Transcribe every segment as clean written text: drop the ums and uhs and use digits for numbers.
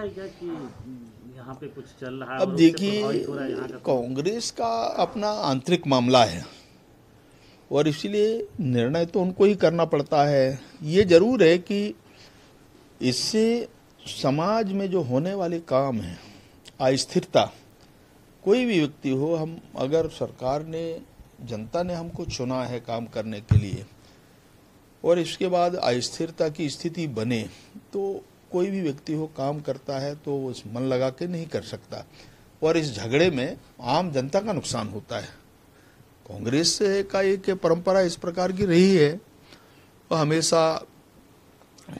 है क्या कि यहाँ पे कुछ चल रहा है? अब देखिए, कांग्रेस का अपना आंतरिक मामला है और इसीलिए निर्णय तो उनको ही करना पड़ता है। ये जरूर है कि इससे समाज में जो होने वाले काम हैं, अस्थिरता, कोई भी व्यक्ति हो, हम अगर सरकार ने, जनता ने हमको चुना है काम करने के लिए और इसके बाद अस्थिरता की स्थिति बने, तो कोई भी व्यक्ति हो काम करता है तो उस मन लगा के नहीं कर सकता और इस झगड़े में आम जनता का नुकसान होता है। कांग्रेस का एक परंपरा इस प्रकार की रही है और हमेशा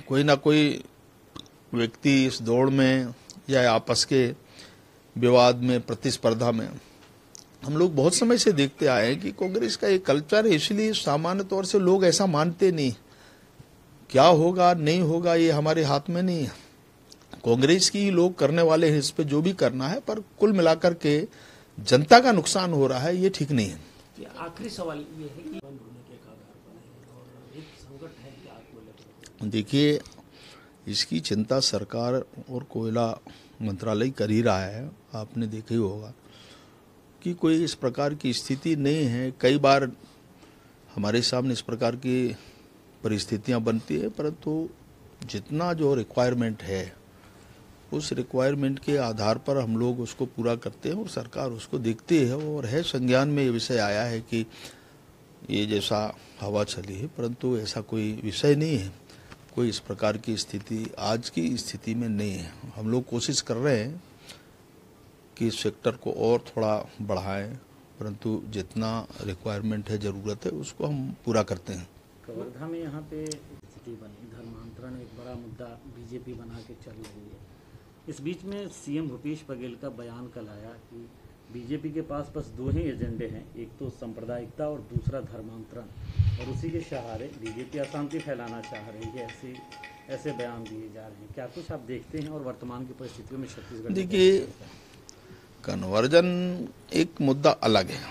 कोई ना कोई व्यक्ति इस दौड़ में या आपस के विवाद में, प्रतिस्पर्धा में, हम लोग बहुत समय से देखते आए हैं कि कांग्रेस का एक कल्चर है। इसलिए सामान्य तौर से लोग ऐसा मानते नहीं, क्या होगा नहीं होगा ये हमारे हाथ में नहीं है। कांग्रेस की ही लोग करने वाले हैं इस पे जो भी करना है, पर कुल मिलाकर के जनता का नुकसान हो रहा है, ये ठीक नहीं है। आखिरी सवाल ये है कि बंद होने के आधार पर है और एक संकट है कि आपको देखिए, इसकी चिंता सरकार और कोयला मंत्रालय कर ही रहा है। आपने देखा ही होगा कि कोई इस प्रकार की स्थिति नहीं है। कई बार हमारे सामने इस प्रकार की परिस्थितियां बनती है, परंतु जितना जो रिक्वायरमेंट है उस रिक्वायरमेंट के आधार पर हम लोग उसको पूरा करते हैं और सरकार उसको देखती है और है संज्ञान में ये विषय आया है कि ये जैसा हवा चली है, परंतु ऐसा कोई विषय नहीं है। कोई इस प्रकार की स्थिति आज की स्थिति में नहीं है। हम लोग कोशिश कर रहे हैं कि इस सेक्टर को और थोड़ा बढ़ाएं, परंतु जितना रिक्वायरमेंट है, ज़रूरत है, उसको हम पूरा करते हैं। कवर्धा में यहाँ पे स्थिति बनी, धर्मांतरण एक बड़ा मुद्दा बीजेपी बना के चल रही है। इस बीच में सीएम भूपेश बघेल का बयान कल आया कि बीजेपी के पास बस दो ही एजेंडे हैं, एक तो सांप्रदायिकता और दूसरा धर्मांतरण, और उसी के सहारे बीजेपी अशांति फैलाना चाह रही है। ऐसे बयान दिए जा रहे हैं। क्या कुछ आप देखते हैं और वर्तमान की परिस्थितियों में छत्तीसगढ़? देखिए, कन्वर्जन एक मुद्दा अलग है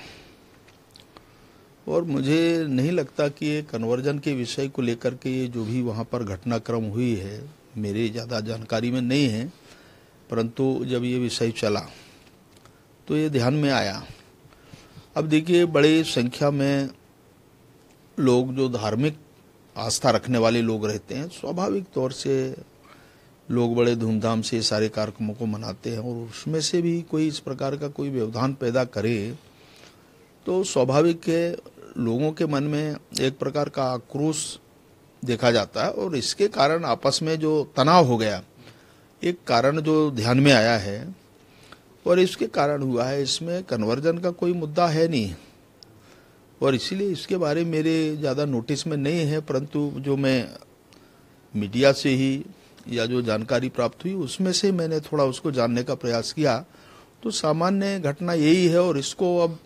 और मुझे नहीं लगता कि ये कन्वर्जन के विषय को लेकर के ये जो भी वहाँ पर घटनाक्रम हुई है, मेरी ज़्यादा जानकारी में नहीं है, परंतु जब ये विषय चला तो ये ध्यान में आया। अब देखिए, बड़ी संख्या में लोग जो धार्मिक आस्था रखने वाले लोग रहते हैं, स्वाभाविक तौर से लोग बड़े धूमधाम से सारे कार्यक्रमों को मनाते हैं और उसमें से भी कोई इस प्रकार का कोई व्यवधान पैदा करे तो स्वाभाविक है लोगों के मन में एक प्रकार का आक्रोश देखा जाता है और इसके कारण आपस में जो तनाव हो गया, एक कारण जो ध्यान में आया है और इसके कारण हुआ है। इसमें कन्वर्जन का कोई मुद्दा है नहीं और इसीलिए इसके बारे में मेरे ज़्यादा नोटिस में नहीं है, परंतु जो मैं मीडिया से ही या जो जानकारी प्राप्त हुई उसमें से मैंने थोड़ा उसको जानने का प्रयास किया तो सामान्य घटना यही है और इसको अब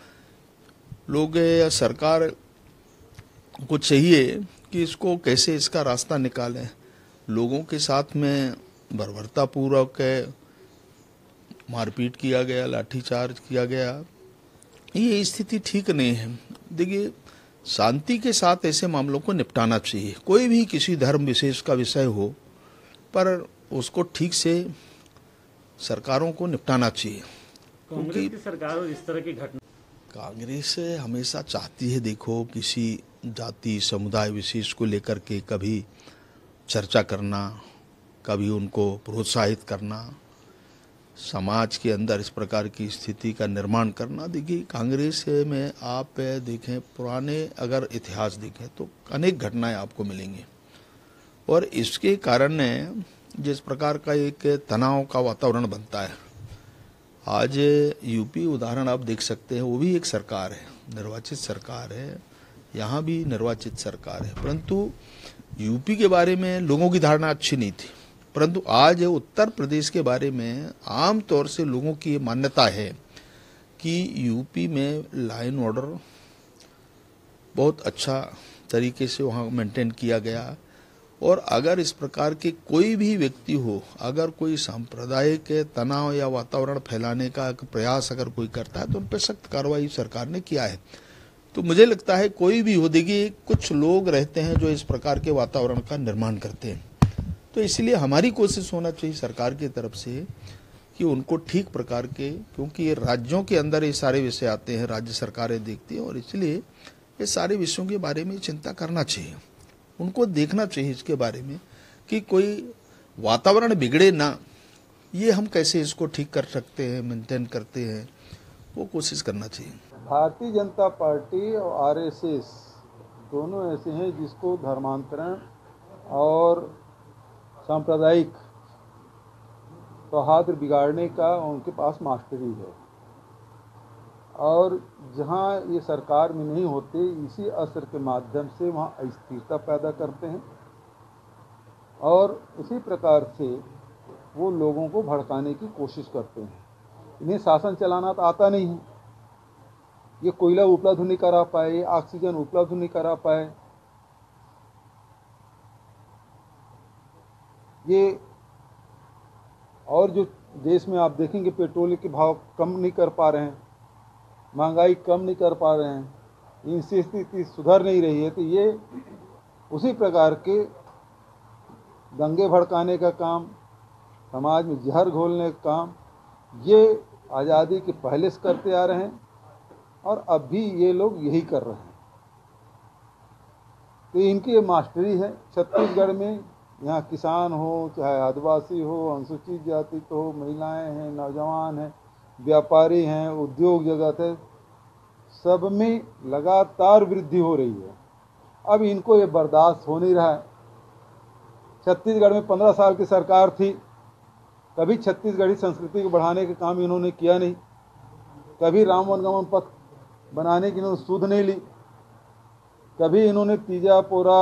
लोग या सरकार को चाहिए कि इसको कैसे इसका रास्ता निकालें। लोगों के साथ में बर्बरतापूर्वक मारपीट किया गया, लाठीचार्ज किया गया, ये स्थिति ठीक नहीं है। देखिए, शांति के साथ ऐसे मामलों को निपटाना चाहिए। कोई भी किसी धर्म विशेष का विषय हो, पर उसको ठीक से सरकारों को निपटाना चाहिए। कांग्रेस की सरकार इस तरह की घटना, कांग्रेस हमेशा चाहती है, देखो, किसी जाति समुदाय विशेष को लेकर के कभी चर्चा करना, कभी उनको प्रोत्साहित करना, समाज के अंदर इस प्रकार की स्थिति का निर्माण करना। देखिए, कांग्रेस में आप देखें, पुराने अगर इतिहास देखें तो अनेक घटनाएं आपको मिलेंगी और इसके कारण जिस प्रकार का एक तनाव का वातावरण बनता है। आज यूपी उदाहरण आप देख सकते हैं, वो भी एक सरकार है, निर्वाचित सरकार है, यहाँ भी निर्वाचित सरकार है, परंतु यूपी के बारे में लोगों की धारणा अच्छी नहीं थी। परंतु आज उत्तर प्रदेश के बारे में आम तौर से लोगों की ये मान्यता है कि यूपी में लाइन ऑर्डर बहुत अच्छा तरीके से वहाँ मेंटेन किया गया और अगर इस प्रकार के कोई भी व्यक्ति हो, अगर कोई सांप्रदायिक तनाव या वातावरण फैलाने का प्रयास अगर कोई करता है तो उन पर सख्त कार्रवाई सरकार ने किया है। तो मुझे लगता है कोई भी हो, देखिए, कुछ लोग रहते हैं जो इस प्रकार के वातावरण का निर्माण करते हैं तो इसलिए हमारी कोशिश होना चाहिए सरकार की तरफ से कि उनको ठीक प्रकार के, क्योंकि ये राज्यों के अंदर ये सारे विषय आते हैं, राज्य सरकारें देखती हैं, और इसलिए ये सारे विषयों के बारे में चिंता करना चाहिए। उनको देखना चाहिए इसके बारे में कि कोई वातावरण बिगड़े ना, ये हम कैसे इसको ठीक कर सकते हैं, मेंटेन करते हैं, वो कोशिश करना चाहिए। भारतीय जनता पार्टी और आरएसएस दोनों ऐसे हैं जिसको धर्मांतरण और सांप्रदायिक सौहार्द बिगाड़ने का उनके पास मास्टरी है, और जहां ये सरकार में नहीं होते, इसी असर के माध्यम से वहां अस्थिरता पैदा करते हैं, और इसी प्रकार से वो लोगों को भड़काने की कोशिश करते हैं। इन्हें शासन चलाना तो आता नहीं है, ये कोयला उपलब्ध नहीं करा पाए, ये ऑक्सीजन उपलब्ध नहीं करा पाए, ये और जो देश में आप देखेंगे पेट्रोल के भाव कम नहीं कर पा रहे हैं, महंगाई कम नहीं कर पा रहे हैं, इनसे स्थिति सुधर नहीं रही है। तो ये उसी प्रकार के दंगे भड़काने का काम, समाज में जहर घोलने का काम, ये आज़ादी के पहले से करते आ रहे हैं और अब भी ये लोग यही कर रहे हैं। तो इनकी ये मास्टरी है। छत्तीसगढ़ में यहाँ किसान हो, चाहे आदिवासी हो, अनुसूचित जाति तो हो, महिलाएं हैं, नौजवान हैं, व्यापारी हैं, उद्योग जगत है, सब में लगातार वृद्धि हो रही है। अब इनको ये बर्दाश्त हो नहीं रहा है। छत्तीसगढ़ में 15 साल की सरकार थी, कभी छत्तीसगढ़ी संस्कृति को बढ़ाने का काम इन्होंने किया नहीं, कभी राम वनगमन पथ बनाने की इन्होंने सुध नहीं ली, कभी इन्होंने तीजा, पोरा,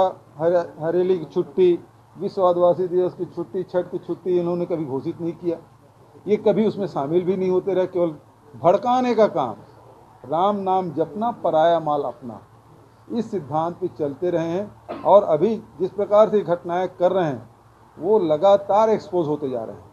हरेली की छुट्टी, विश्व आदिवासी दिवस की छुट्टी, छठ की छुट्टी इन्होंने कभी घोषित नहीं किया। ये कभी उसमें शामिल भी नहीं होते रहे, केवल भड़काने का काम, राम नाम जपना, पराया माल अपना, इस सिद्धांत पे चलते रहे हैं। और अभी जिस प्रकार से घटनाएं कर रहे हैं वो लगातार एक्सपोज होते जा रहे हैं।